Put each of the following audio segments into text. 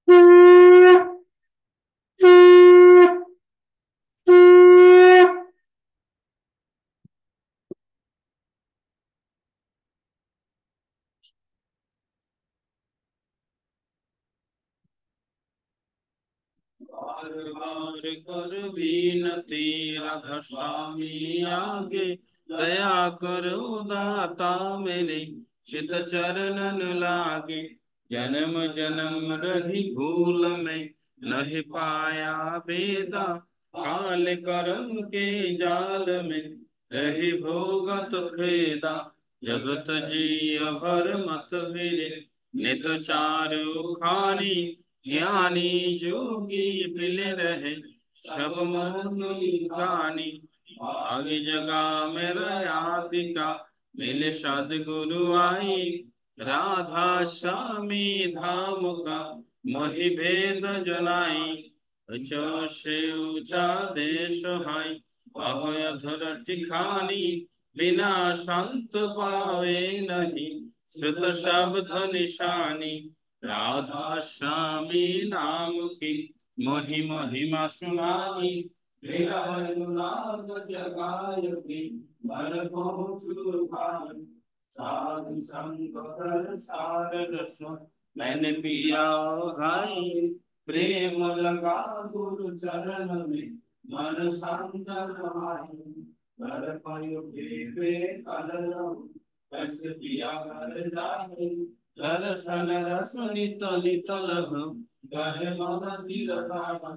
बार बार कर विनती राधा स्वामी आगे, दया करो दाता मेरे चित चरणन लागे। जन्म जन्म रही भूल में नहीं पाया बेदा, काल कर्म के जाल में रही भोगत खेदा। जगत जीय भर मत फिरे नित चारु खानी, ज्ञानी जोगी मिल रहे सब मोहन गानी। आगे जगा मेरा यादिका मिले सदगुरु आई, राधा स्वामी धाम का मोहि भेद जनाई। ऊंचा से ऊंचा देश है अभय धर टिखानी, बिना संत पावे नहीं श्रुत शब्द निशानी। राधा स्वामी नाम की मोहि महिमा सुनाई, मेरा अनुराग जगाय की मन को चुराई। साधु संग कर सार रस मैंने पिया भाई, प्रेम लगा गुरु चरण में मन शांत रमाई। घर पर उठे कलरव कैसे पिया घर जाए, दर्शन रस नित नित लभ गहे मन दीरता।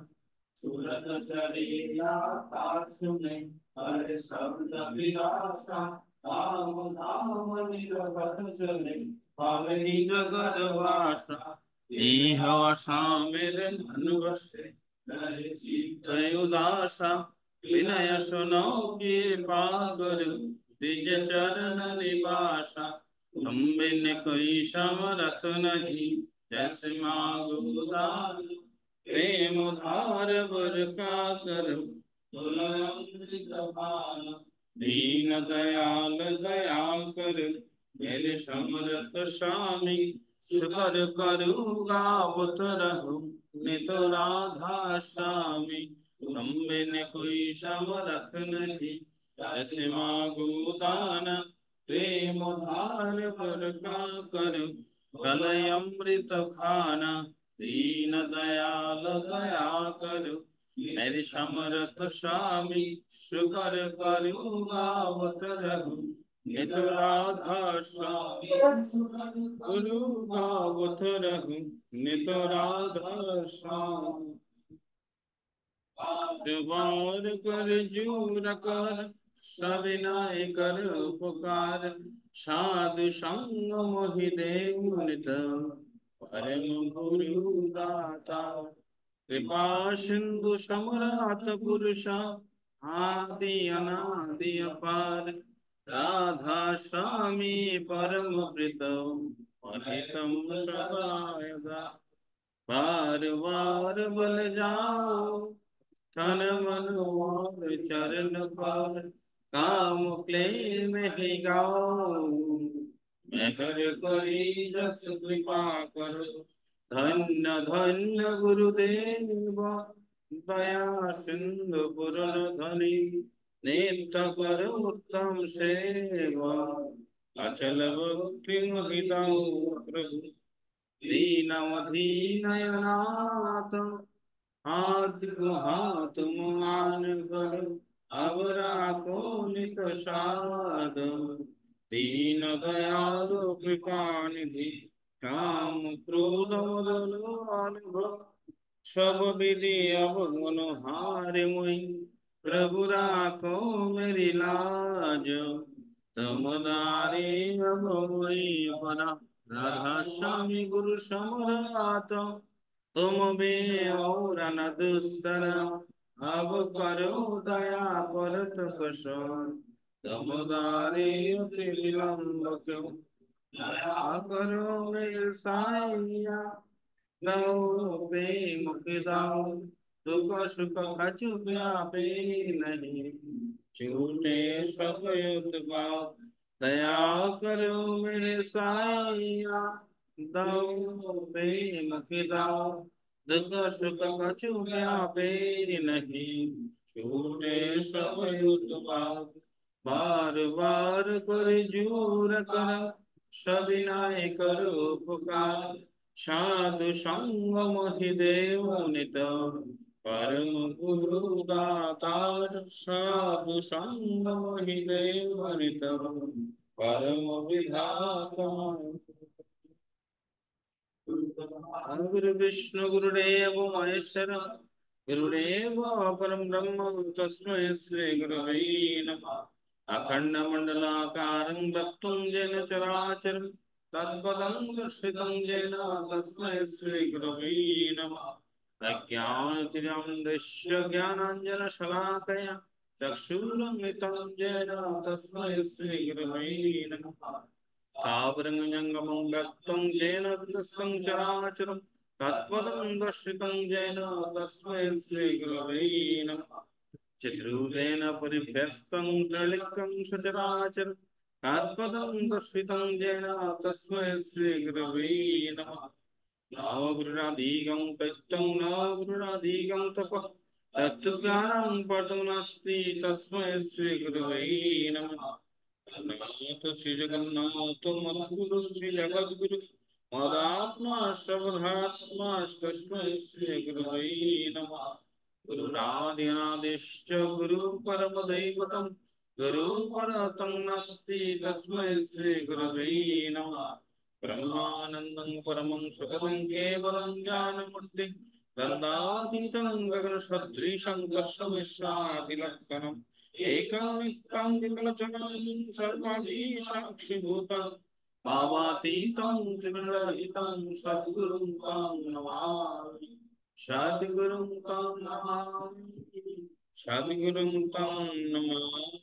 सूरत चरिया आकाश में हरे शब्द विलासा, धाम धाम निरवध चले पावनी जगत वासा। इह आशा मेरे मन बसे रहे चित्त उदासा, विनय सुनो के पागर निज चरण निवासा। तुम बिन कोई समरथ नहीं जैसे मांगो दान, प्रेम धार बर का कर तुलंत पान। दीन दयाल दया कर मेरे समरथ स्वामी, शुकर करूँगा पुत रहूं नित राधा स्वामी। तुम बिन कोई समरथ नहीं जैसे मांगो दान, प्रेम धार बर का कर गलय अमृत खाना। दीन दयाल दया कर मेरे समरथ स्वामी, शुकर करूँगा अवत रहूं नित राधा स्वामी। करूँगा अवत रहूं नित राधा स्वामी। बार कर जूर कर सविनय कर उपकार, साधु संग मोहि देव नित परम गुरु दाता। कृपा सिंधु समरात पुरुषा आदि अनादि अपार, राधा स्वामी परम प्रीतम महितम सहायगा। बार बार बल जाओ तन मन और चरण पर, काम क्लेम ही गाओ मेहर करी जस कृपा करो। धन्य धन्य गुरुदेव दया सिंधु पुरन धनी, नित्य कर उत्तम सेवा अचल भक्ति महिदाऊ प्रभु। दीनमधीनयनाथ हाथ को हाथ मान कर, अब राखो नित साध। दीन दयालु कृपा निधि काम क्रोध मदन अनुभव, सब विधि अवगुण हारे मुई। प्रभु राखो मेरी लाज, तुम दारे अब मुई परा। राधा स्वामी गुरु समरात तुम बे और न दुस्सर, अब करो दया परत कशोर। तुम दारे अति विलंब क्यों, दया करो मेरे साइया। दो पे मुक्तिदाओ दुख सुख खचु व्यापे नहीं, छूटे सब युद्ध पाओ। दया करो मेरे साइया, दो पे मुक्तिदाओ दुख सुख कछु व्यापेर नहीं, छूटे सब उत्पात। बार बार कर जूर कर, सविनय करो पुकार। साधु संग मोहि देव नित, परम गुरु दातार। साधु संग मोहि देव नित, परम विधाता। गुरु विष्णु गुरुदेव महेश्वर, गुरुदेव परम ब्रह्म तस्मै श्री गुरवे नमः। अखंड मंडलाकारं व्याप्तं येन चराचरं, तत्पदं दर्शितं येन तस्मै श्री गुरवे नमः। अज्ञानतिमिरन्धस्य ज्ञानाञ्जनशलाकया चक्षुरुन्मिलितं येन तस्मै श्री गुरवे नमः। स्थावरंगजंगमं व्यक्तं येन तस्तं चराचरं, तत्पदं दर्शितं येन तस्मै श्रीगुरवे नमः। चिद्रूपेण परिव्यक्तं त्रिलिङ्गं सचराचरं, तत्पदं दर्शितं येन तस्मै श्रीगुरवे नमः। नवगुरुराधिगं तत्त्वं नवगुरुराधिगं तपः, तत्त्वज्ञानं पदं नास्ति तस्मै श्रीगुरवे नमः। जगन्नाथ श्री जगन्नाथ मद्गुरु श्री जगद्गुरु, मदात्मा सर्वधात्मा तस्मै श्री गुरवे नमः। गुरुरादिनादिश्च गुरु परमदैवतं, गुरु परतं नास्ति तस्मै श्री गुरवे नमः। ब्रह्मानन्दं परमं सुखदं केवलं ज्ञानमूर्तिं, दन्दातीतं गगनसदृशं तस्मैश्चादिलक्षणम्। एकामिकाङ्गिकलचनं सर्वाधीशाक्षिभूतं, भावातीतं त्रिगुणरहितं सद्गुरुं तं नमामि। सद्गुरुं तं नमामि, सद्गुरुं तं नमामि।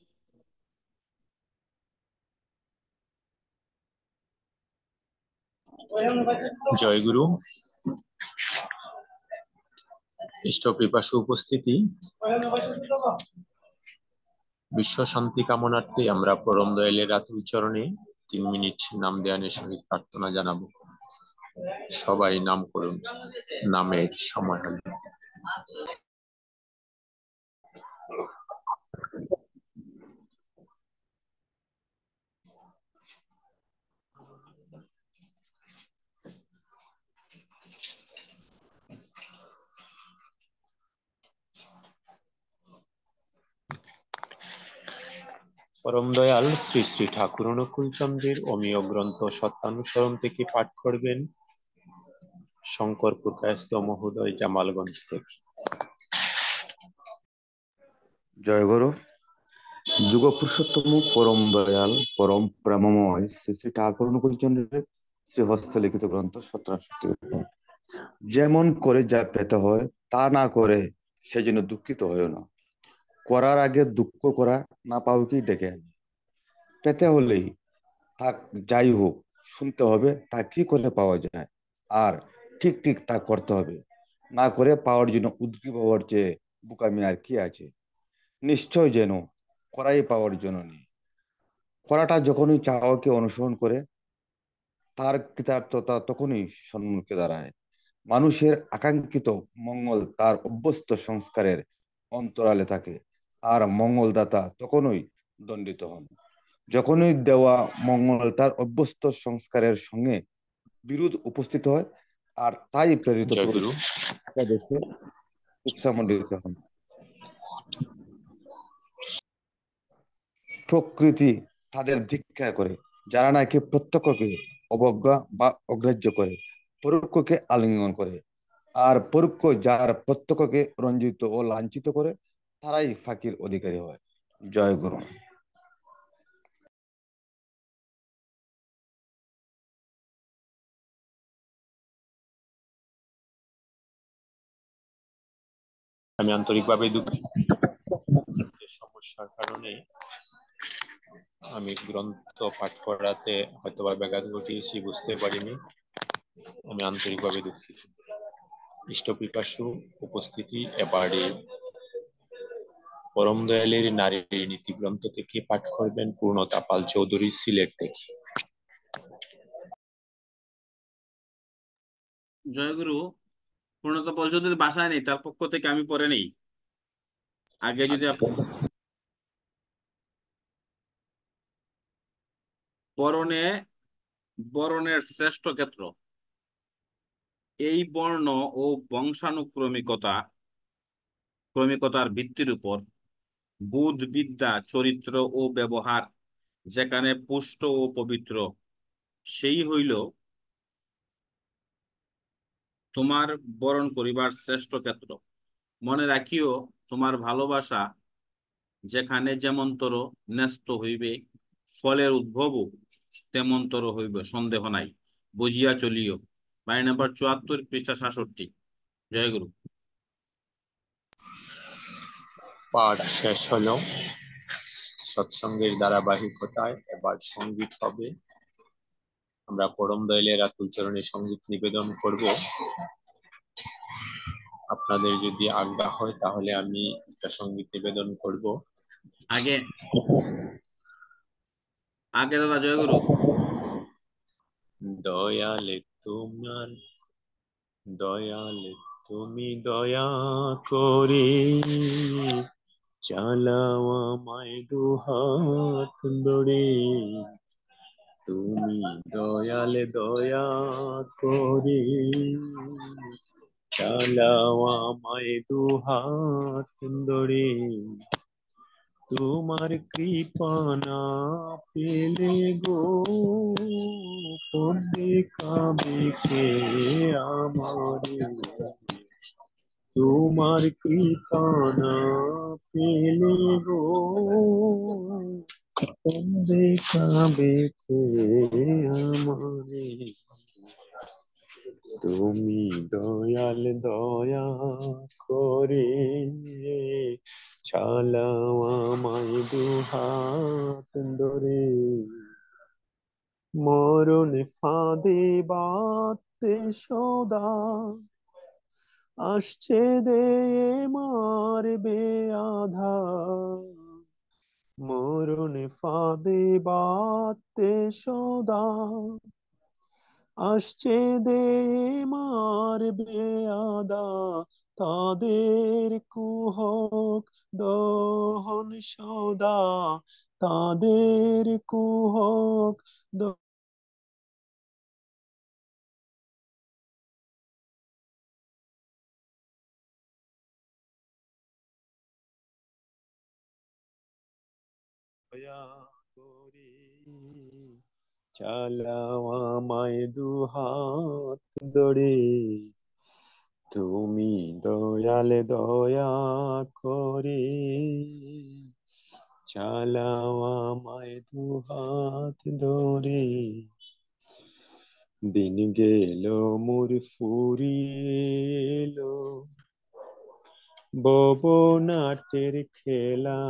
জয় গুরু। ইষ্টপিপাসু উপস্থিতি, বিশ্ব শান্তি কামনার্থে আমরা পরম দয়ালের রাতুল চরণে 3 মিনিট নাম ধ্যানের সহিত প্রার্থনা জানাবো। সবাই নাম করুন। নামের সময় হলো। পরম দয়াল শ্রী শ্রী ঠাকুর অনুকূল চন্দ্রের অমীয় গ্রন্থ সত্যানুসরণ থেকে পাঠ করবেন শঙ্করপুর কায়স্থ মহোদয়, জামালগঞ্জ থেকে। জয় গুরু। যুগ পুরুষোত্তম পরম দয়াল পরম প্রেমময় শ্রী শ্রী ঠাকুর অনুকূল চন্দ্রের শ্রী হস্তলিখিত গ্রন্থ 1770। যেমন করে যা পেতে হয় তা না করে সেজন্য দুঃখিত হয় না। করার আগে দুঃখ করা না পাওয়াকেই ডেকে আনে। পেতে হলেই তা যাই হোক শুনতে হবে তা কি করে পাওয়া যায়, আর ঠিক ঠিক তা করতে হবে। না করে পাওয়ার জন্য উদ্গ্রীব হওয়ার চেয়ে বোকামি আর কি আছে। নিশ্চয় যেন করাই পাওয়ার জন্য নেই। করাটা যখনই চাওয়াকে অনুসরণ করে তার কৃতার্থতা তখনই সম্মুখে দাঁড়ায়। মানুষের আকাঙ্ক্ষিত মঙ্গল তার অভ্যস্ত সংস্কারের অন্তরালে থাকে, আর মঙ্গলদাতা তখনই দণ্ডিত হন যখনই দেওয়া মঙ্গল তার অভ্যস্ত সংস্কারের সঙ্গে বিরোধ উপস্থিত হয়, আর তাই প্রেরিত উৎসামণ্ডিত হন। প্রকৃতি তাদের ধিক্কার করে যারা নাকি প্রত্যক্ষকে অবজ্ঞা বা অগ্রাহ্য করে, পরোক্ষকে আলিঙ্গন করে। আর পরোক্ষ যার প্রত্যক্ষকে রঞ্জিত ও লাঞ্ছিত করে তারাই ফাঁকির অধিকারী হয়। জয় গুরু। আমি আন্তরিকভাবে দুঃখিত। সমস্যার কারণে আমি গ্রন্থ পাঠ করাতে হয়তোবা ব্যাঘাত ঘটিয়েছি, বুঝতে পারিনি। আমি আন্তরিকভাবে দুঃখিত। ইষ্টপিপাসু উপস্থিতি, এবারে পরম দয়ালের নারীর নীতি গ্রন্থ থেকে পাঠ করবেন পূর্ণতা পাল চৌধুরী, সিলেট থেকে। জয় গুরু। পূর্ণতা বলছো যদি বাসায় নেই, তার পক্ষ থেকে আমি পরে নেই। আগে যদি বরণে, বরণের শ্রেষ্ঠ ক্ষেত্র, এই বর্ণ ও ক্রমিকতার ভিত্তির উপর বুধ বিদ্যা চরিত্র ও ব্যবহার যেখানে পুষ্ট ও পবিত্র, সেই হইল তোমার বরণ করিবার শ্রেষ্ঠ ক্ষেত্র। মনে রাখিও, তোমার ভালোবাসা যেখানে যেমনতর ন্যস্ত হইবে, ফলের উদ্ভবও তেমনতর হইবে, সন্দেহ নাই, বুঝিয়া চলিও। বাড়ি নাম্বার ৭৪, পৃষ্ঠা ৬৭। জয় গুরু। পাঠ শেষ হলো। সৎসঙ্গের ধারাবাহিকতায় এবার সঙ্গীত হবে। আমরা পরম দয়ালের আতুল চরণে সঙ্গীত নিবেদন করব। আপনাদের যদি আজ্ঞা হয় তাহলে আমি একটা সঙ্গীত নিবেদন করব। আগে আগে দাদা, জয় গুরু। দয়ালে তোমার, দয়ালে তুমি দয়া করে চালাও আমায় দুহাত ধরে। তুমি দয়ালে দয়া করে চালাও আমায় দুহাত ধরে। তোমার কৃপা না পেলে গো পড়বে কাবে কে আমারে। তোমার কৃপা না পেলে গো পড়বে কাবে কে আমারে। তুমি দয়াল দয়া করে চালাও আমায় দুহাত ধরে। মরণ ফাঁদে বাঁধতে সদা আসছে দে মারবে আধার। মরণ ফাঁদে বাঁধতে সদা আসছে দে মারবে আদা। তাদের কুহক দহন সদা, তাদের কুহক দয়া করে চালাও আমায় দুহাত ধরে। তুমি দয়ালে দয়া করে চালাও আমায় দুহাত ধরে। দিন গেল মোর ফুরিয়ে এলো ভবনাটের খেলা।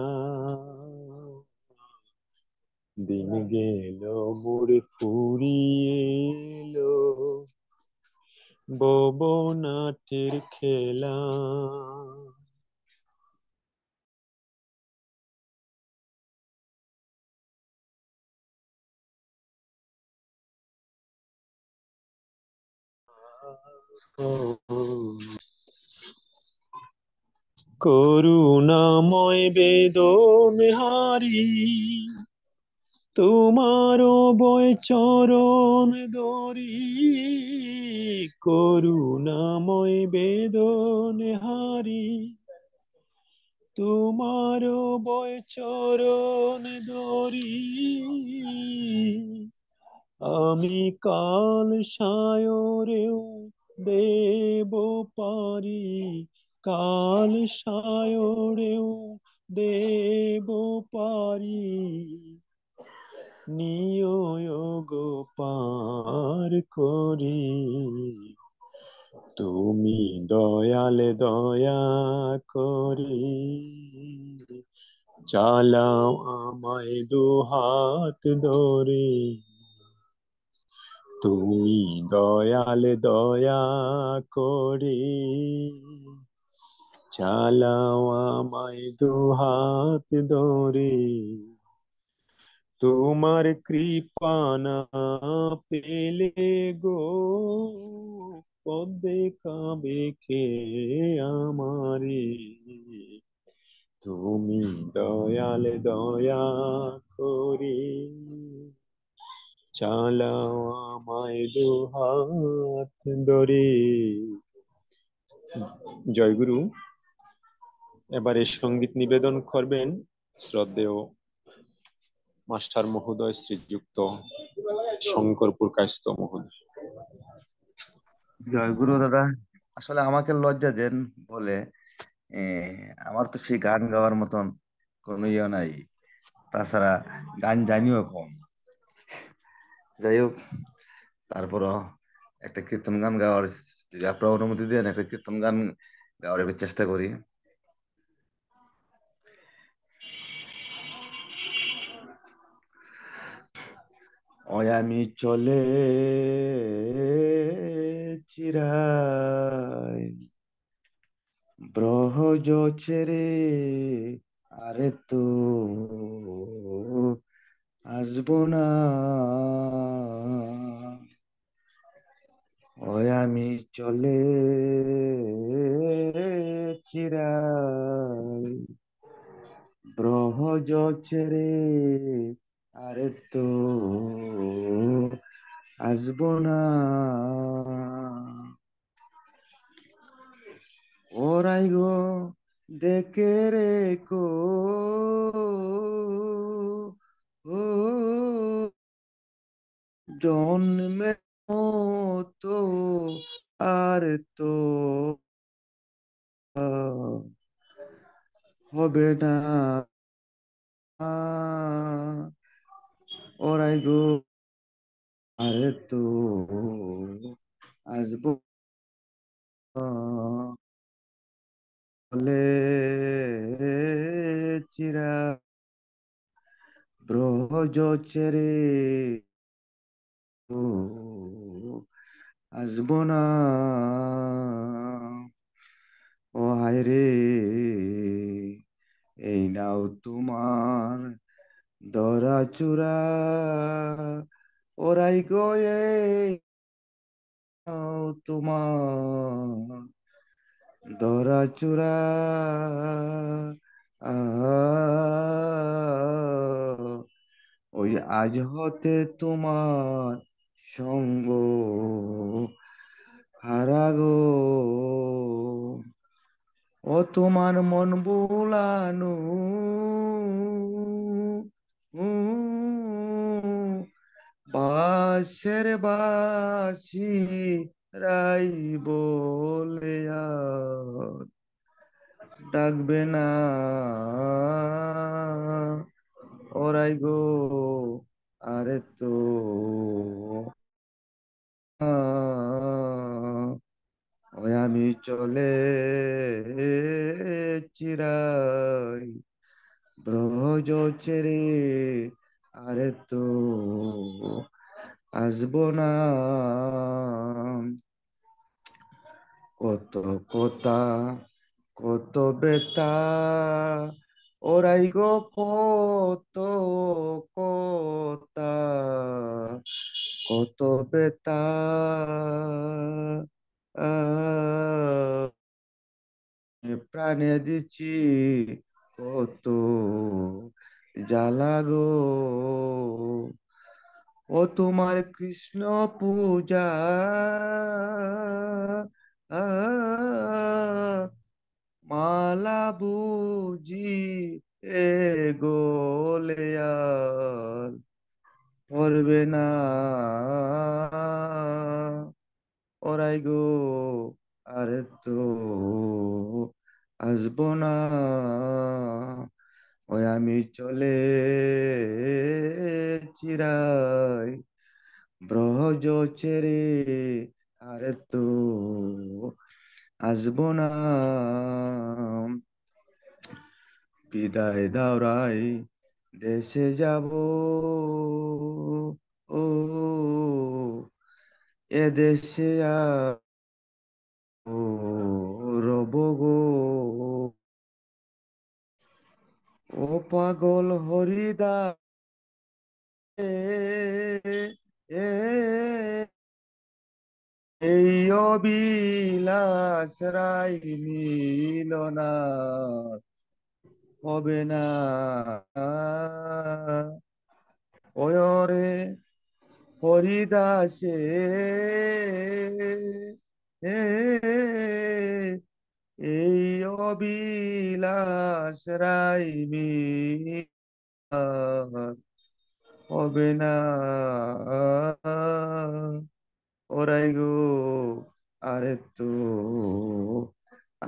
দিন গেল মোর ফুরিয়ে এলো ভবনাটের খেলা। করুণাময় বেদন হারি তোমারও বয় চরণ দরি। করুণাময় বেদন হারি তোমারও বয় চরণ দরি। আমি কাল সায়রেও দেব পারি, কাল সায়রেও দেব পারি। নিয় গো পার করি। তুমি দয়ালে দয়া করি চালাও আমায় দুহাত ধরে। তুমি দয়ালে দয়া করে চালাও আমায় দুহাত ধরে। তোমার কৃপা না পেলে গো দেখাবে কে আমারে? তুমি দয়াল দয়া করে চালাও আমায় দুহাত ধরে। জয়গুরু। এবারে সঙ্গীত নিবেদন করবেন শ্রদ্ধেয় মাস্টার মহোদয় শ্রীযুক্ত শঙ্করপুর কায়স্থ মহোদয়। জয় গুরু দাদা। আসলে আমাকে লজ্জা দেন বলে আমার তো সেই গান গাওয়ার মতন কোনো ইয়ে নাই, তাছাড়া গান জানিও কম। যাই হোক, তারপরও একটা কীর্তন গান গাওয়ার, যদি আপনারা অনুমতি দেন, একটা কীর্তন গান গাওয়ার একটু চেষ্টা করি। ওই আমি চলে চিরাই ব্রহজ ছেড়ে, আরে তো আসবো না। ওই আমি চলে চিরাই ব্রহজ ছেড়ে, আরে তো আসবো না। ওরাই গো দেখে রেখো, ও জন্মে তো আর তো হবে না। ওরাই গো আরে তো আসবো বলে চিরা ব্রজ ছেড়ে, ও আসবো না। ও হায় রে, এই নাও তোমার দরা চূড়া, ওরাই গো এই নাও তোমার দরা চূড়া। ওই আজ হতে তোমার সঙ্গ হারাগো, ও তোমার মন বুলানো বাঁশের বাঁশি রাই বলে আর ডাকবে না। ওরাই গো আরে তো ওই আমি চলে চিরাই ব্রজ ছেড়ে, আরে তো আসবো না। কত কথা কত বেতা, ওরাই গো কত কথা, কত বেতা প্রাণে দিচ্ছি কত জ্বালা গো, ও তোমার কৃষ্ণ পূজা মালা বুঝি এ গোলে আর পড়বে না। ওরাই গো আরে তো আসবো না। ওই আমি চলে চিরাই ব্রজ ছেড়ে, আরে তো আসবো না। বিদায় দাও রাই, দেশে যাব, ও এ দেশে আর রব গো, ও পাগল হরিদা এ এই অবিলাস রাই মিলনা হবে না ওরে হরিদাসে এই অবিলাস রাই মিলন হবে না ওরাই গো আরে তো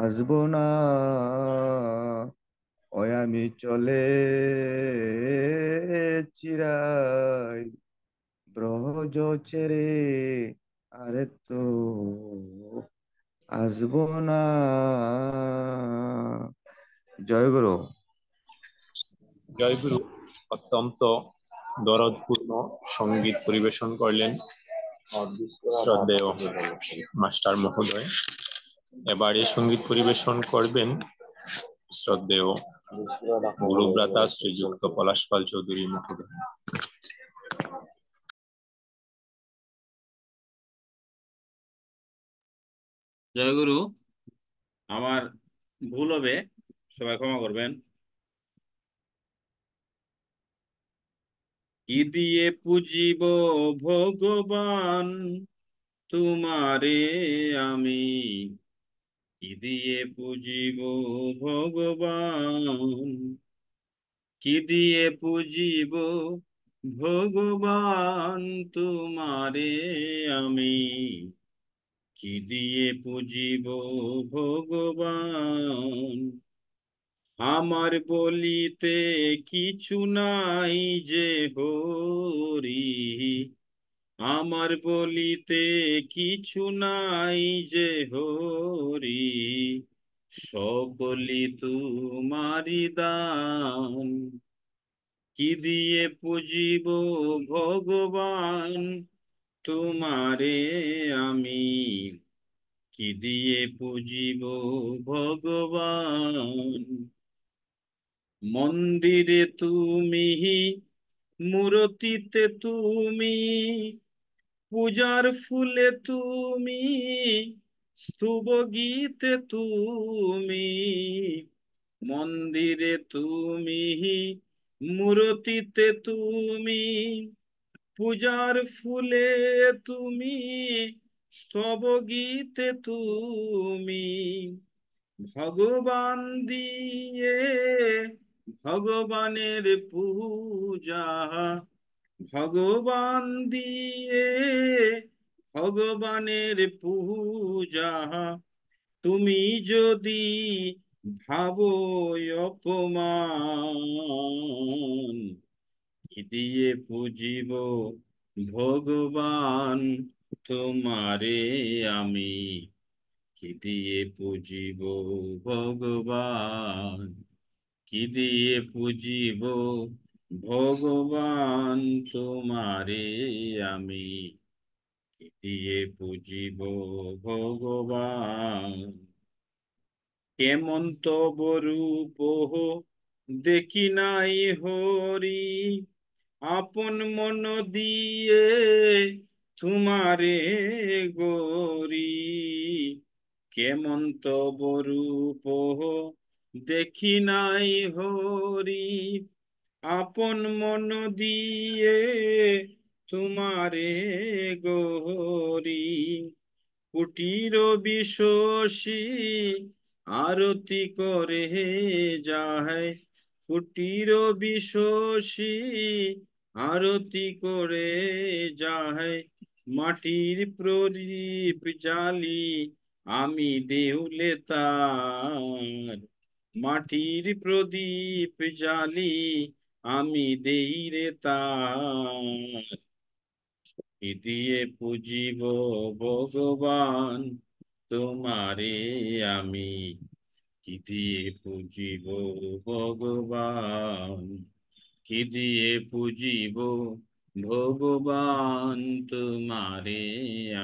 আসবো না ওই আমি চলে চিরাই ব্রজ ছেড়ে আরে তো আসবো না। জয় গুরু। জয়গুরু অত্যন্ত দরদপূর্ণ সঙ্গীত পরিবেশন করলেন শ্রদ্ধেয় মাস্টার মহোদয়। এবারে সঙ্গীত পরিবেশন করবেন শ্রদ্ধেয় গুরুভ্রাতা শ্রীযুক্ত পলাশপাল চৌধুরী মহোদয়। জয়গুরু, আমার ভুল হবে, সবাই ক্ষমা করবেন। কি দিয়ে পুজিব ভগবান তোমারে আমি, কি দিয়ে পুজিব ভগবান, কি দিয়ে পুজিব ভগবান তোমারে আমি, কি দিয়ে পুজিব ভগবান। আমার বলিতে কিছু নাই যে হরি, আমার বলিতে কিছু নাই যে হরি, সকলি তোমারি দান। কি দিয়ে পুজিব ভগবান তোমারে আমি, কি দিয়ে পুজিব ভগবান। মন্দিরে তুমি, মূরতিতে তুমি, পূজার ফুলে তুমি, স্তুব গীতে তুমি। মন্দিরে তুমি, মূরতিতে তুমি, পূজার ফুলে তুমি, স্তব গীতে তুমি। ভগবান দিয়ে ভগবানের পূজা, ভগবান দিয়ে ভগবানের পূজা। তুমি যদি ভাবো অপমান, কি দিয়ে পুজিব ভগবান তোমারে আমি, কি দিয়ে পুজিব ভগবান, কি দিয়ে পুজিব ভগবান তোমারে আমি, কি দিয়ে পুজিব ভগবান। কেমন তব রূপ দেখি নাই হরি, আপন মন দিয়ে তোমারে গরি। কেমন তব রূপ দেখি নাই হরি, আপন মন দিয়ে তোমারে গরি। কুটির বিশ্বসী আরতি করে যায়, কুটির বিশ্বসী আরতি করে যায়। মাটির প্রদীপ জ্বালি আমি দেউলে তার, মাটির প্রদীপ জ্বালি আমি দেই রে তার। কি দিয়ে পুজিব ভগবান তোমারে আমি, কি দিয়ে পুজিব ভগবান, কি দিয়ে পুজিব ভগবান তোমারে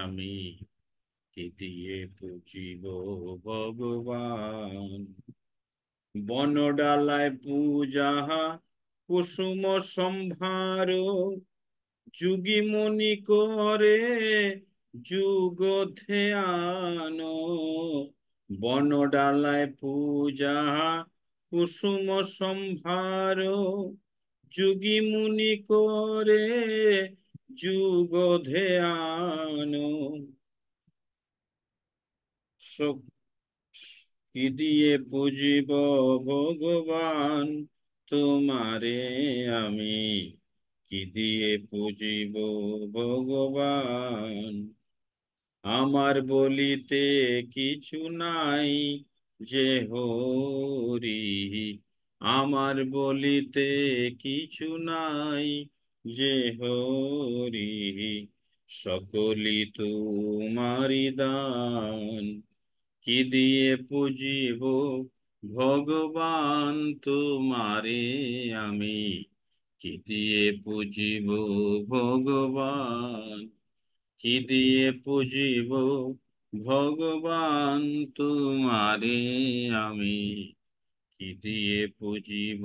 আমি, কি দিয়ে পুজিব ভগবান। বনডালায় পূজা কুসুম সম্ভার, যুগী মনি করে যুগ ধ্যান বনডালায় পূজা কুসুম সম্ভার যোগী মুনি করে যুগ ধ্যান কি দিয়ে পুজিব ভগবান তোমারে আমি, কি দিয়ে পুজিব ভগবান। আমার বলিতে কিছু নাই যে হরি, আমার বলিতে কিছু নাই যে হরি, সকলি তোমারি দান। কি দিয়ে পুজিব ভগবান তোমারে আমি, কি দিয়ে পুজিব ভগবান, কি দিয়ে পুজিব ভগবান তোমারে আমি, কি দিয়ে পুজিব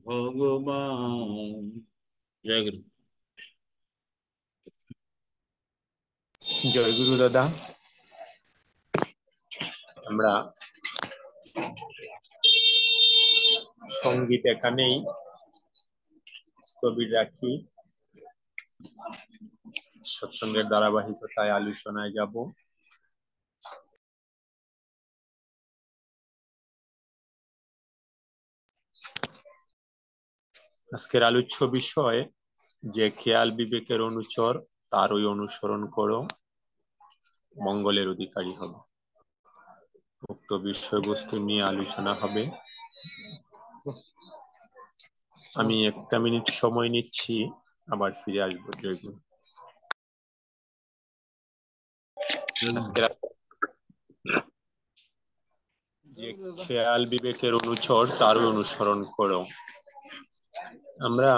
ভগবান। জয় গুরু। জয় গুরু দাদা। আমরা সঙ্গীত এখানেই স্থবির রাখি। সৎসঙ্গের ধারাবাহিকতায় আলোচনায় যাব। আজকের আলোচ্য বিষয়, যে খেয়াল বিবেকের অনুচর তারই অনুসরণ করো, মঙ্গলের অধিকারী হবে। উক্ত বিষয়বস্তু নিয়ে আলোচনা হবে। আমি 1 মিনিট সময় নিচ্ছি, আবার ফিরে আসবো। আজকের যে খেয়াল বিবেকের অনুচর তারই অনুসরণ করো। আমরা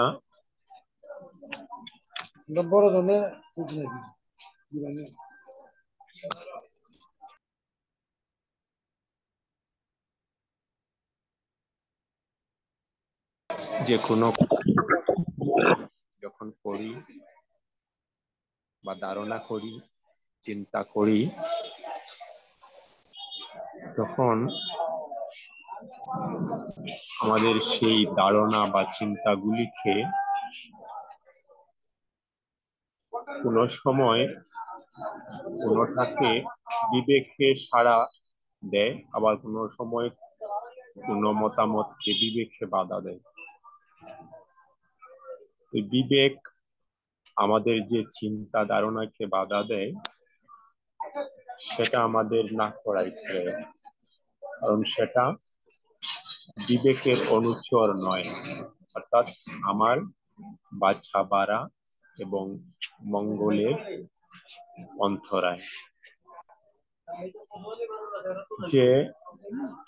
যে কোনো যখন করি বা ধারণা করি, চিন্তা করি, তখন আমাদের সেই ধারণা বা চিন্তাগুলিকে কোনো সময় কোনোটাকে বিবেকে সাড়া দেয়, আবার কোনো সময় কোনো মতামতকে বিবেকে বাধা দেয়। বিবেক আমাদের যে চিন্তা ধারণাকে বাধা দেয়, সেটা আমাদের না করাই শ্রেয়, কারণ সেটা বিবেকের অনুচর নয়, অর্থাৎ আমার বাছা বাড়া এবং মঙ্গলের অন্তরায়। যে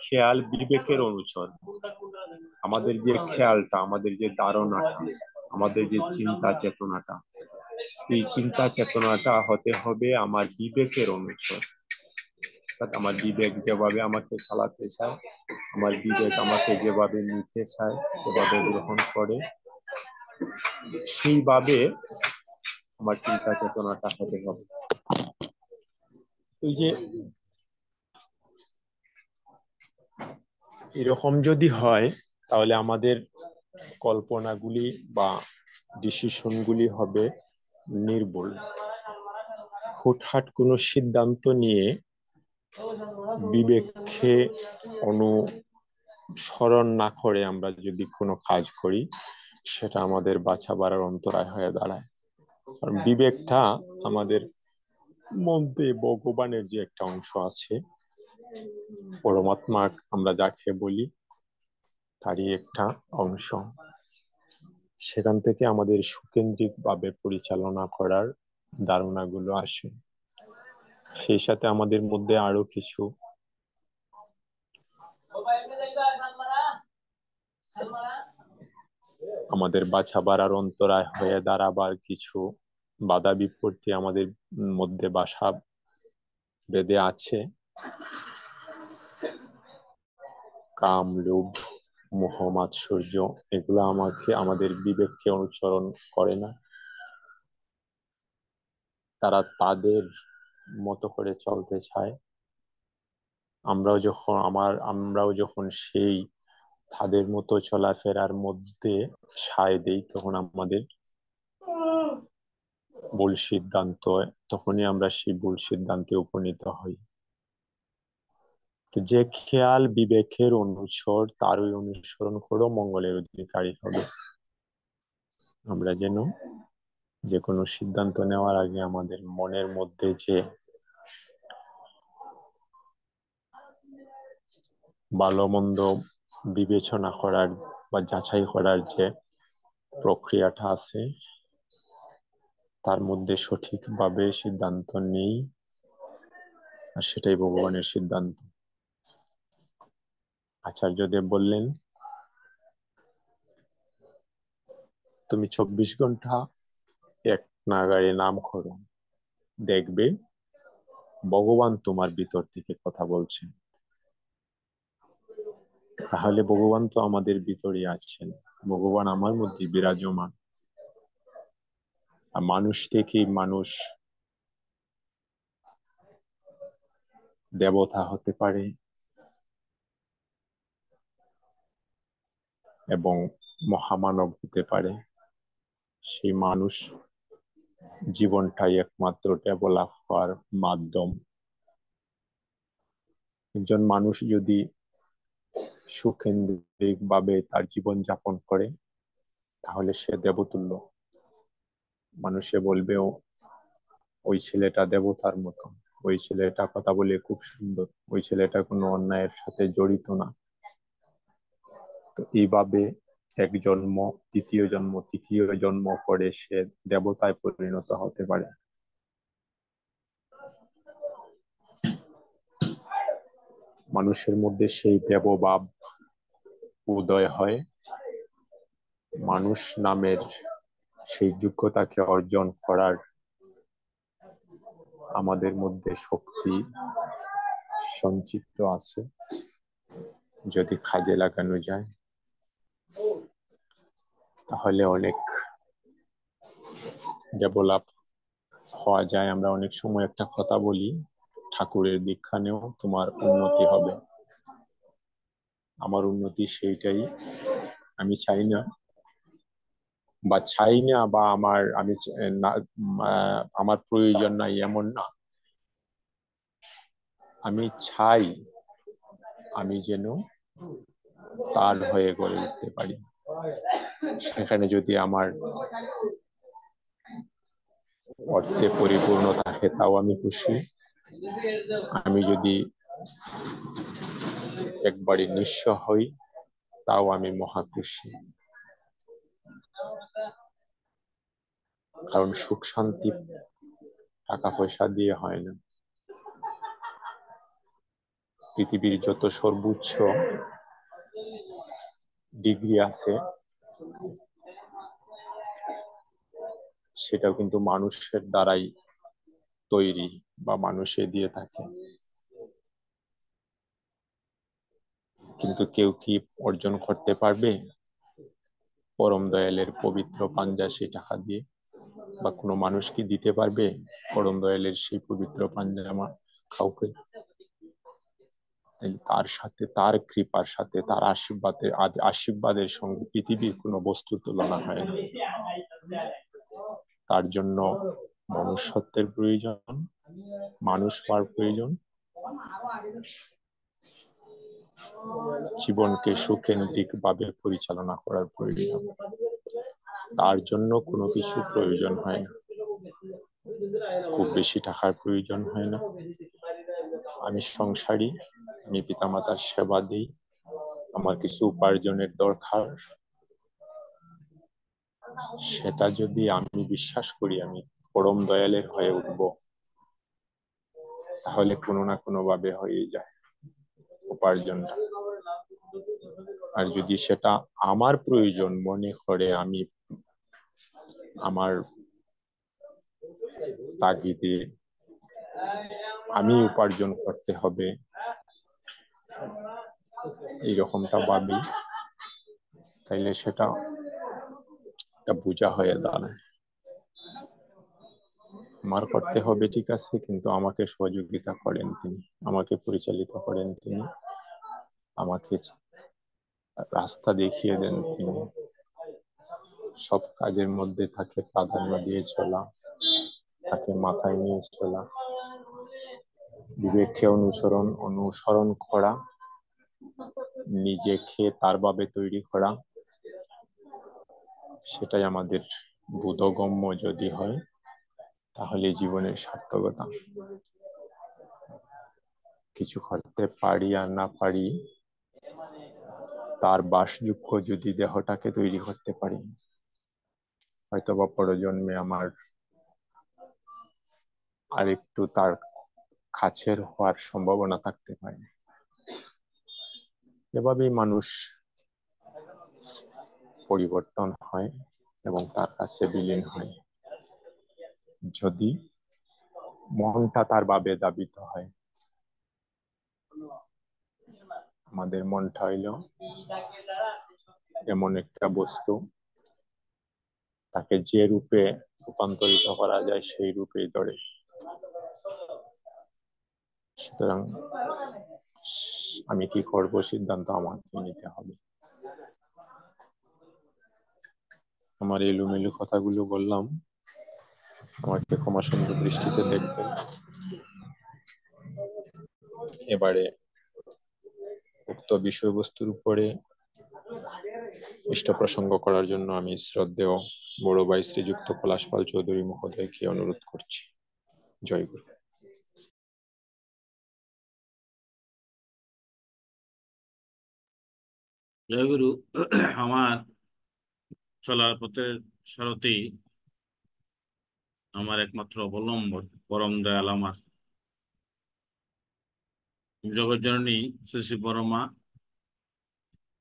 খেয়াল বিবেকের অনুচর, আমাদের যে খেয়ালটা, আমাদের যে ধারণাটা, আমাদের যে চিন্তা চেতনাটা, এই চিন্তা চেতনাটা হতে হবে আমার বিবেকের অনুচর। অর্থাৎ আমার বিবেক যেভাবে আমাকে চালাতে চায়, আমার বিবেক আমাকে যেভাবে নিতে চায়, যেভাবে গ্রহণ করে, সেইভাবে আমার চিন্তা চেতনাটা হতে হবে। এই যে এরকম যদি হয়, তাহলে আমাদের কল্পনাগুলি বা ডিসিশনগুলি হবে নির্ভুল। হুটহাট কোনো সিদ্ধান্ত নিয়ে বিবেককে অনুসরণ না করে আমরা যদি কোনো কাজ করি, সেটা আমাদের বাছা বাড়ার অন্তরায় হয়ে দাঁড়ায়। কারণ বিবেকটা আমাদের মধ্যে ভগবানের যে একটা অংশ আছে, পরমাত্মা আমরা যাকে বলি, তারই একটা অংশ। সেখান থেকে আমাদের সুকেন্দ্রিক ভাবে পরিচালনা করার ধারণাগুলো আসে। সেই সাথে আমাদের মধ্যে আরো কিছু আমাদের বাছা বাড়ার অন্তরায় হয়ে দাঁড়াবার কিছু বাধা বিপত্তি আমাদের মধ্যে বাসা বেঁধে আছে। কাম, লোভ, মোহ, মাৎসর্য, এগুলো আমাদের বিবেককে অনুসরণ করে না। তারা তাদের মতো করে চলতে চায়, আমরাও যখন সেই তাদের মতো চলাফেরার মধ্যে সায় দেই, তখন আমাদের ভুল সিদ্ধান্ত তখনই আমরা সেই ভুল সিদ্ধান্তে উপনীত হই। তো যে খেয়াল বিবেকের অনুসর, তারই অনুসরণ করো, মঙ্গলের অধিকারী হবে। আমরা যেন যে কোনো সিদ্ধান্ত নেওয়ার আগে আমাদের মনের মধ্যে যে ভালো মন্দ বিবেচনা করার বা যাচাই করার যে প্রক্রিয়াটা আছে, তার মধ্যে সঠিকভাবে সিদ্ধান্ত নেই, আর সেটাই ভগবানের সিদ্ধান্ত। আচার্যদেব বললেন, তুমি 24 ঘন্টা এক নাগাড়ে নাম করো, দেখবে ভগবান তোমার ভিতর থেকে কথা বলছেন। তাহলে ভগবান তো আমাদের ভিতরে আছেন, ভগবান আমার মধ্যে বিরাজমান। আর মানুষ থেকেই মানুষ দেবতা হতে পারে এবং মহামানব হতে পারে। সেই মানুষ জীবনটাই একমাত্র ডেভেলপ হওয়ার মাধ্যম। একজন মানুষ যদি সুকেন্দ্রিক ভাবে তার জীবন যাপন করে, তাহলে সে দেবতুল্য। মানুষে বলবে ওই ছেলেটা দেবতার মতো, ওই ছেলেটা কথা বলে খুব সুন্দর, ওই ছেলেটা কোনো অন্যায়ের সাথে জড়িত না। তো এইভাবে এক জন্ম, দ্বিতীয় জন্ম, তৃতীয় জন্ম পরে সে দেবতায় পরিণত হতে পারে। মানুষের মধ্যে সেই দেবভাব উদয় হয়, মানুষ নামের সেই যোগ্যতাকে অর্জন করার আমাদের মধ্যে শক্তি সঞ্চিত আছে। যদি কাজে লাগানো যায় তাহলে অনেক ডেভেলপ হওয়া যায়। আমরা অনেক সময় একটা কথা বলি, ঠাকুরের দীক্ষা নেও, তোমার উন্নতি হবে। আমার উন্নতি সেইটাই, আমি চাই না বা আমার প্রয়োজন নাই এমন না। আমি চাই আমি যেন তার হয়ে গড়ে উঠতে পারি। সেখানে যদি আমার অর্থে পরিপূর্ণ থাকে তাও আমি খুশি। আমি যদি একবারই নিঃস্ব হই তাও আমি মহা খুশি। কারণ সুখ শান্তি টাকা পয়সা দিয়ে হয় না। পৃথিবীর যত সর্বোচ্চ ডিগ্রি আছে সেটাও কিন্তু মানুষের দ্বারাই তৈরি বা মানুষে দিয়ে থাকে। কিন্তু কেউ কি অর্জন করতে পারবে পরম দয়ালের পবিত্র পাঞ্জা সেই টাকা দিয়ে? বা কোনো মানুষ কি দিতে পারবে পরম দয়ালের সেই পবিত্র পাঞ্জামা কাউকে? তার সাথে, তার কৃপার সাথে, তার আশীর্বাদের সঙ্গে পৃথিবীর কোনো বস্তু তুলনা হয় না। তার জন্য মনুষ্যত্বের প্রয়োজন, মানুষ হওয়ার প্রয়োজন, জীবনকে সুকেন্দ্রিক ভাবে পরিচালনা করার প্রয়োজন। তার জন্য কোনো কিছু প্রয়োজন হয় না, খুব বেশি টাকার প্রয়োজন হয় না। আমি সংসারী, আমি পিতামাতার সেবা দিই, আমার কিছু উপার্জনের দরকার, সেটা যদি আমি বিশ্বাস করি আমি পরম দয়ালের হয়ে উঠবো, তাহলে কোনো না কোনো ভাবে হয়ে যায় উপার্জনটা। আর যদি সেটা আমার প্রয়োজন মনে করে আমি আমার তাগিদে আমি উপার্জন করতে হবে এইরকমটা ভাবি, তাইলে সেটা একটা বোঝা হয়ে দাঁড়ায়। আমার করতে হবে ঠিক আছে, কিন্তু আমাকে সহযোগিতা করেন তিনি, আমাকে পরিচালিত করেন তিনি, আমাকে রাস্তা দেখিয়ে দেন তিনি। সব কাজের মধ্যে তাকে প্রাধান্য দিয়ে চলা, তাকে মাথায় নিয়ে চলা, বিবেককে অনুসরণ করা, নিজেকে তার ভাবে তৈরি করা, সেটাই আমাদের বোধগম্য যদি হয় তাহলে জীবনের সার্থকতা। কিছু করতে পারি আর না পারি, তার বাসযোগ্য যদি দেহটাকে তৈরি করতে পারি, হয়তোবা পরজন্মে আমার আরেকটু তার কাছের হওয়ার সম্ভাবনা থাকতে পারে। এভাবেই মানুষ পরিবর্তন হয় এবং তার কাছে বিলীন হয়, যদি মনটা তার ভাবে দাবিত হয়। আমাদের মনটা হইল এমন একটা বস্তু, তাকে যে রূপে রূপান্তরিত করা যায় সেই রূপেই ধরে। সুতরাং আমি কি করব সিদ্ধান্ত আমাকে নিতে হবে। আমার এলোমেলো কথাগুলো বললাম, আমাকে ক্ষমা সুন্দর দৃষ্টিতে দেখবেন। এবারে উক্ত বিষয়বস্তুর উপরে ইষ্ট প্রসঙ্গ করার জন্য আমি শ্রদ্ধেয় বড় ভাই শ্রীযুক্ত পলাশ পাল চৌধুরী মহোদয়কে অনুরোধ করছি। জয় গুরু। জয়গুরু। আমার চলার পথের সারথি, আমার একমাত্র অবলম্বন, পরম দয়াল আমার জগৎ জননী শ্রী শ্রী পরমা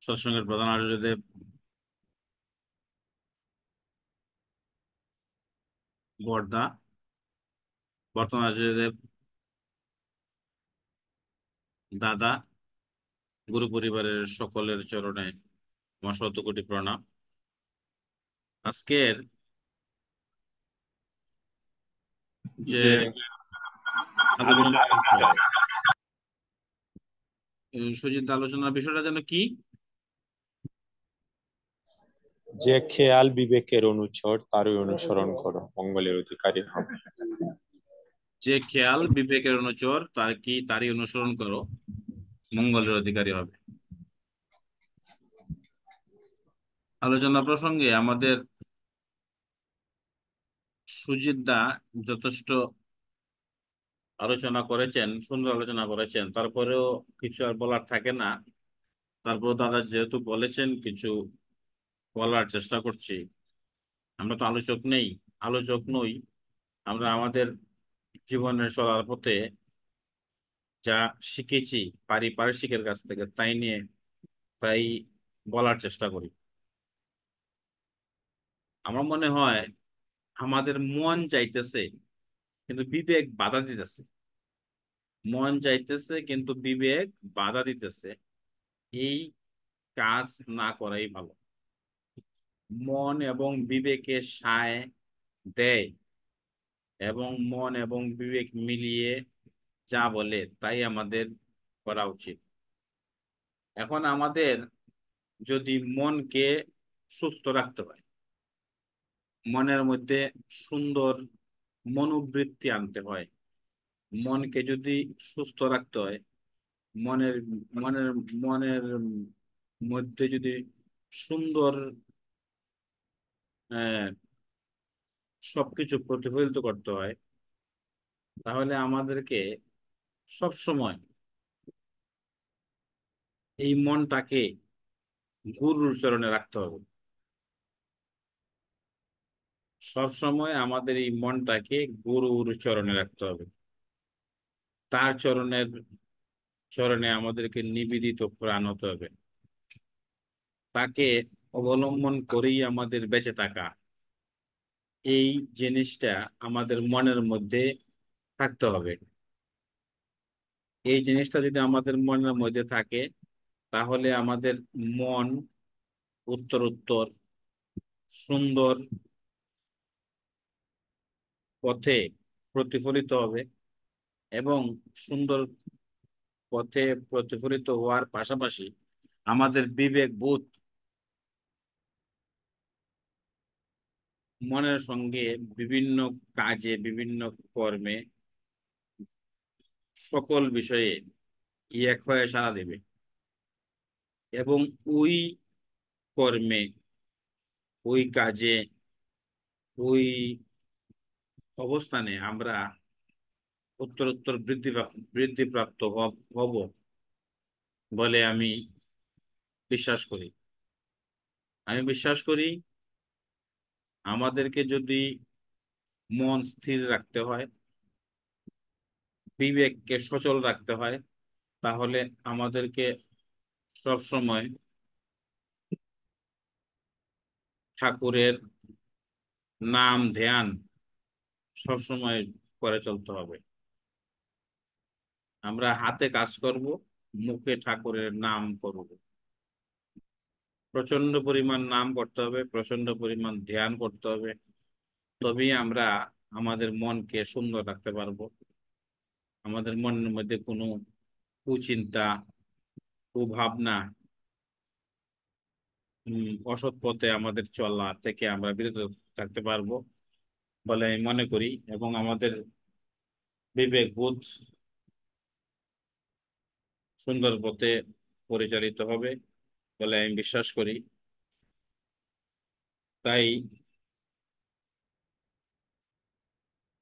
সৎসঙ্গের প্রধান আচার্যদেব, বর্দা বর্তমান আচার্যদেব, দাদা, গুরু পরিবারের সকলের চরণে আমার শত কোটি প্রণাম। আজকের যে যে আলোচনা আলোচনার বিষয়, বিষয়, সুচিন্ত আলোচনার বিষয়টা যেন কি? যে খেয়াল বিবেকের অনুচর তারই অনুসরণ করো, মঙ্গলের অধিকারী হবে। যে খেয়াল বিবেকের অনুচর তারই অনুসরণ করো, মঙ্গলের অধিকারী হবে। আলোচনা প্রসঙ্গে আমাদের সুজিত দা যথেষ্ট আলোচনা করেছেন, সুন্দর আলোচনা করেছেন, তারপরেও কিছু আর বলার থাকে না। তারপর দাদা যেহেতু বলেছেন, কিছু বলার চেষ্টা করছি। আমরা তো আলোচক নই। আমরা আমাদের জীবনের চলার পথে যা শিখেছি পারিপার্শ্বিকের কাছ থেকে তাই বলার চেষ্টা করি। আমার মনে হয় আমাদের মন চাইতেছে কিন্তু বিবেক বাধা দিতেছে। মন চাইতেছে কিন্তু বিবেক বাধা দিতেছে। এই কাজ না করাই ভালো। মন এবং বিবেকে সায় দেয় এবং মন এবং বিবেক মিলিয়ে যা বলে তাই আমাদের করা উচিত। এখন আমাদের যদি মনকে সুস্থ রাখতে হয়, মনের মধ্যে সুন্দর মনোবৃত্তি আনতে হয়, মনকে যদি সুস্থ রাখতে হয়, মনের মনের মনের মধ্যে যদি সুন্দর আহ, সবকিছু প্রতিফলিত করতে হয়, তাহলে আমাদেরকে সব সময় এই মনটাকে গুরুর চরণে রাখতে হবে। সব সময় আমাদের এই মনটাকে গুরুর চরণে রাখতে হবে। তার চরণে আমাদেরকে নিবেদিত প্রাণ হতে হবে। তাকে অবলম্বন করেই আমাদের বেঁচে থাকা, এই জিনিসটা আমাদের মনের মধ্যে থাকতে হবে। এই জিনিসটা যদি আমাদের মনের মধ্যে থাকে, তাহলে আমাদের মন উত্তর উত্তর সুন্দর পথে প্রতিফলিত হবে এবং সুন্দর পথে প্রতিফলিত হওয়ার পাশাপাশি আমাদের বিবেক বোধ মনের সঙ্গে বিভিন্ন কাজে, বিভিন্ন কর্মে, সকল বিষয়ে এক হয়ে সাড়া দেবে এবং ওই কর্মে, ওই কাজে, ওই অবস্থানে আমরা উত্তরোত্তর বৃদ্ধিপ্রাপ্ত হব বলে আমি বিশ্বাস করি। আমি বিশ্বাস করি আমাদেরকে যদি মন স্থির রাখতে হয়, বিবেককে সচল রাখতে হয়, তাহলে আমাদেরকে সব সময় ঠাকুরের নাম ধ্যান সব সময় করে চলতে হবে। আমরা হাতে কাজ করব, মুখে ঠাকুরের নাম করব। প্রচন্ড পরিমাণ নাম করতে হবে, প্রচন্ড পরিমাণ ধ্যান করতে হবে, তবেই আমরা আমাদের মনকে সুন্দর রাখতে পারবো। আমাদের মনের মধ্যে কোনো কুচিন্তা, কুভাবনা, অসৎ পথে আমাদের চলা থেকে আমরা বিরত থাকতে পারবো বলে আমি মনে করি এবং আমাদের বিবেক বোধ সুন্দর পথে পরিচালিত হবে বলে আমি বিশ্বাস করি। তাই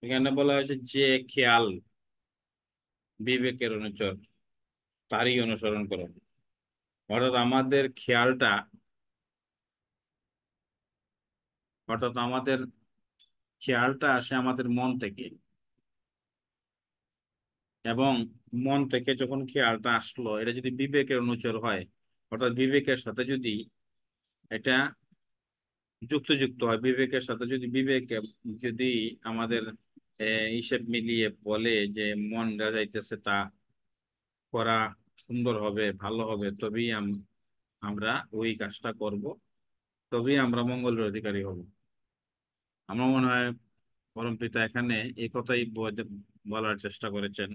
এখানে বলা হয়েছে যে খেয়াল বিবেকের অনুচর তারই অনুসরণ করো। অর্থাৎ আমাদের খেয়ালটা, অর্থাৎ আমাদের খেয়ালটা আসে আমাদের মন থেকে, এবং মন থেকে যখন খেয়ালটা আসলো, এটা যদি বিবেকের অনুচর হয়, অর্থাৎ বিবেকের সাথে যদি এটা যুক্ত হয়, বিবেকের সাথে যদি যদি আমাদের হিসেব মিলিয়ে বলে যে মন যা যাইতেছে তা করা সুন্দর হবে, ভালো হবে, তবেই আমরা ওই কাজটা করব, তবেই আমরা মঙ্গলের অধিকারী হব। আমার মনে হয় পরমপিতা এখানে এই কথাই বলার চেষ্টা করেছেন।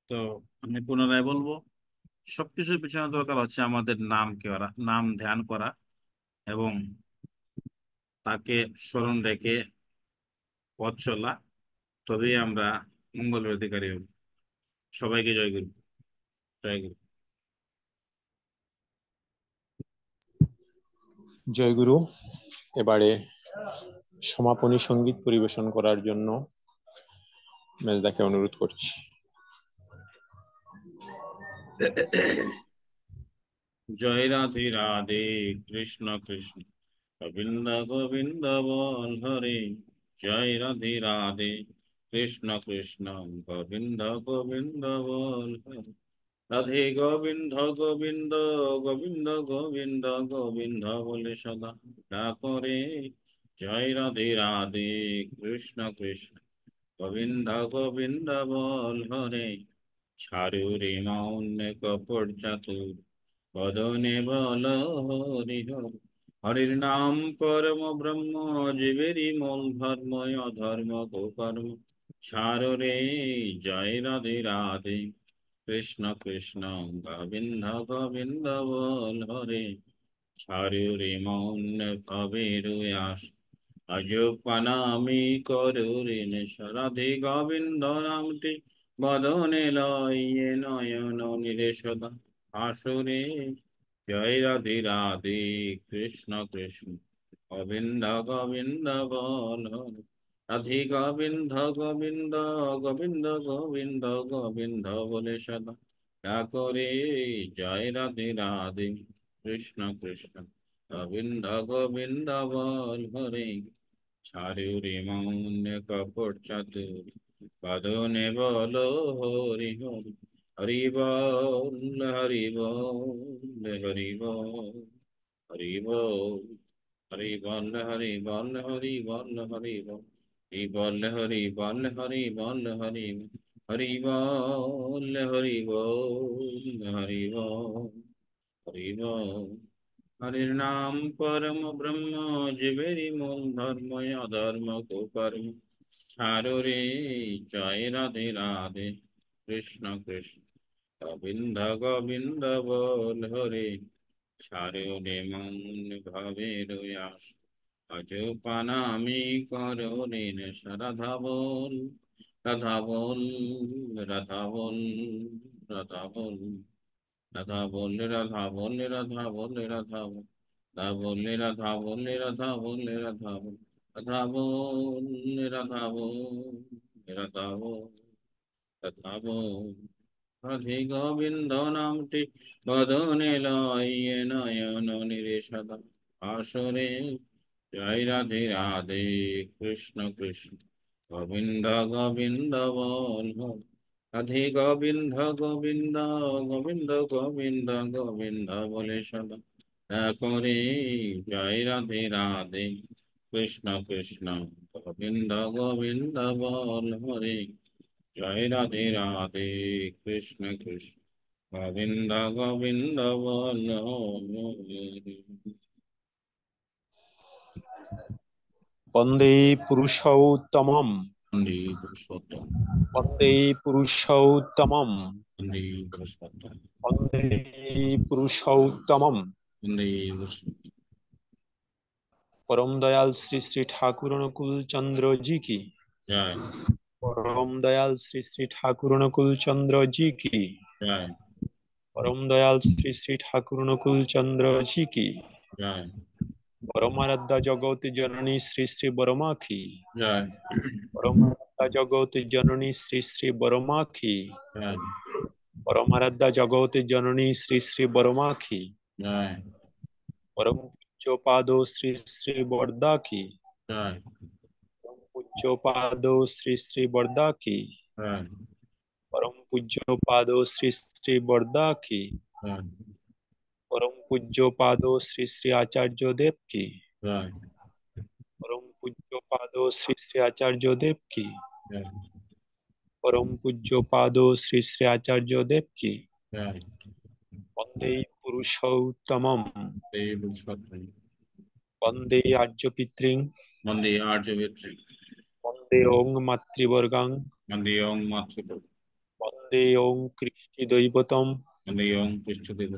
তো আমি পুনরায় বলবো, সবকিছুর পিছনে দরকার হচ্ছে আমাদের নাম ধ্যান করা এবং তাকে স্মরণ রেখে পথ চলা, তবেই আমরা মঙ্গলের অধিকারী হব। সবাইকে জয় গুরু। জয় গুরু। জয়গুরু। এবারে সমাপনী সঙ্গীত পরিবেশন করার জন্য মেজদাকে অনুরোধ করছি। জয় রাধে রাধে, কৃষ্ণ কৃষ্ণ গোবিন্দ গোবিন্দ বল হরে। জয় রাধে রাধে, কৃষ্ণ কৃষ্ণ গোবিন্দ গোবিন্দ বল হরে। রাধে গোবিন্দ গোবিন্দ গোবিন্দ গোবিন্দ গোবিন্দ বলে সদা করে। জয় রাধে রাধে, কৃষ্ণ কৃষ্ণ গোবিন্দ গোবিন্দ বল হরে। ছাড়ু রে মৌন কপট চাতুর, বদনে বল হরি হরি। হরির নাম পরম ব্রহ্ম, জীবেরই মূল ধর্ম, অধর্ম কুকর্ম ছাড়ো রে। জয় রাধে রাধে, কৃষ্ণ কৃষ্ণ গোবিন্দ গোবিন্দ বল হরে। ছাড়ো রে মৌন কবির আস, আজ পানামি করো রে নেশা। রাধে গোবিন্দ নামটি বদনে লয়ে নয়ন নিরে সদা আসরে। জয় রাধে রাধে, কৃষ্ণ কৃষ্ণ গোবিন্দ গোবিন্দ বল হরে। রাধে গোবিন্দ গোবিন্দ গোবিন্দ গোবিন্দ গোবিন্দ বলে সদা করে। জয় রাধে রাধে, কৃষ্ণ কৃষ্ণ গোবিন্দ গোবিন্দ বল হরে। ছাড়ু রে মৌন কপট চাতুর, বদনে বল হরি হরি। হরি বল হরি বল হরি বল হরি বল। হরি বল হরি বল হরি বল হরি বল। হরি বল হরি বল হরি বল হরি বল। হরি বল হরি বল হরি বল হরি বল। হরির নাম পরম ব্রহ্ম, জীবেরই মূল ধর্ম, অধর্ম কুকর্ম ছাড়ো রে। জয় রাধে রাধে, কৃষ্ণ কৃষ্ণ গোবিন্দ গোবিন্দ বল হরে। ছাড়ো রে মন ভাবের আশ, আজ পানামি করো রে নেশা। রাধা বল, রাধা বল, রাধা বল, রাধা বল, রাধা বললে রাধা বললে রাধা বললে রাধা বল, রাধা বললে রাধা বললে রাধা বললে রাধা বল, রাধা বললে রাধা বল, রাধা বল, রাধা বল। রাধে গোবিন্দ নামটি বদনে লয়ে নয়ন নিরেশদা আসরে। জয় রাধে রাধে, কৃষ্ণ কৃষ্ণ গোবিন্দ গোবিন্দ বল হরে। রাধে গোবিন্দ গোবিন্দ গোবিন্দ গোবিন্দ গোবিন্দ বলে সদা করে। জয় রাধে রাধে, কৃষ্ণ কৃষ্ণ গোবিন্দ গোবিন্দ বল হরে। জয় রাধে রাধে, কৃষ্ণ কৃষ্ণ গোবিন্দ গোবিন্দ বল হরে। বন্দে পুরুষোত্তমম, বন্দে পুরুষোত্তম, বন্দে পুরুষোত্তমম, বন্দে পুরুষোত্তম, বন্দে পুরুষোত্তমম। বন্দে পুরুষোত্তম। परम दयाल श्री श्री ठाकुर अनुकूल चंद्र जी की, জয় परम दयाल श्री श्री ठाकुर अनुकूल चंद्र जी की, জয় परम दयाल श्री श्री ठाकुर अनुकूल चंद्र जी की, জয় परमाराध्या जगत जननी श्री श्री बरमा की, জয় परमाराध्या जगत जननी श्री श्री बरमा की, জয় परमाराध्या जगत जननी श्री श्री बरमा की, জয় परम पूज्य पादो श्री श्री बरदा की, জয় परम पूज्य पादो श्री श्री बरदा की, জয় परम पूज्य पादो श्री श्री बरदा की, জয় परम पूज्य पादो श्री श्री आचार्य देव की, জয় परम पूज्य पादो श्री श्री आचार्य देव की, জয় परम पूज्य पादो श्री श्री आचार्य देव की। জয়। वंदे पुरुषोत्तमम, এই পুরুষোত্তম, वंदे आर्य पितृं, বন্দে আর্যবেত্রী, वंदे ओं मातृवर्गां, বন্দে ওং মাতৃ, वंदे ओं कृष्टि दैवतम, বন্দে ওং পৃষ্ঠদেব,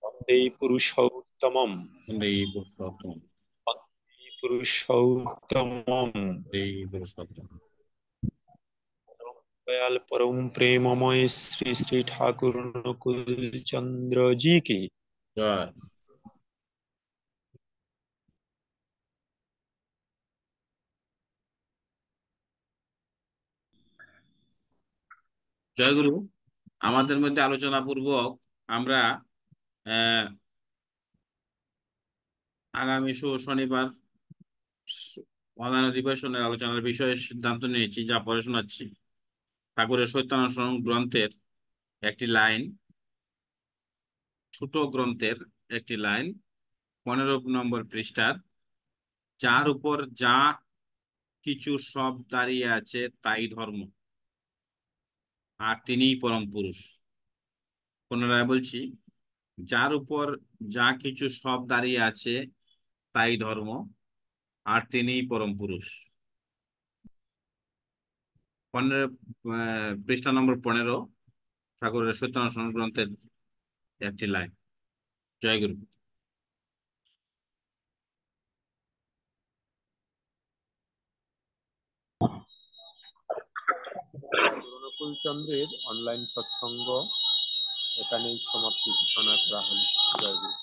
वंदे पुरुषोत्तमम, বন্দে পুরুষোত্তম, वंदे पुरुषोत्तमम। এই পুরুষোত্তম। दयाल परम प्रेममय श्री श्री ठाकुर अनुकूल चंद्र जी की। জয় জয়গুরু। আমাদের মধ্যে আলোচনা পূর্বক আমরা আহ আগামী শনিবার অনলাইন অধিবেশনের আলোচনার বিষয়ে সিদ্ধান্ত নিয়েছি, যা পড়ে শোনাচ্ছি। ঠাকুরের চৈতন্যাশ্রম গ্রন্থের একটি লাইন, ছোট গ্রন্থের একটি লাইন, 15 নম্বর পৃষ্ঠার, যার উপর যা কিছু সব দাঁড়িয়ে আছে তাই ধর্ম, আর তিনিই পরম পুরুষ। পুনরায় বলছি, যার উপর যা কিছু সব দাঁড়িয়ে আছে তাই ধর্ম, আর তিনিই পরম পুরুষ। পৃষ্ঠা নম্বর 15, ঠাকুরের চৈতন্যাশ্রম গ্রন্থের একটি লাইন। জয় গুরু। অনুকূল চন্দ্রের অনলাইন সৎসঙ্গ এখানেই সমাপ্তি ঘোষণা করা হলো। জয় গুরু।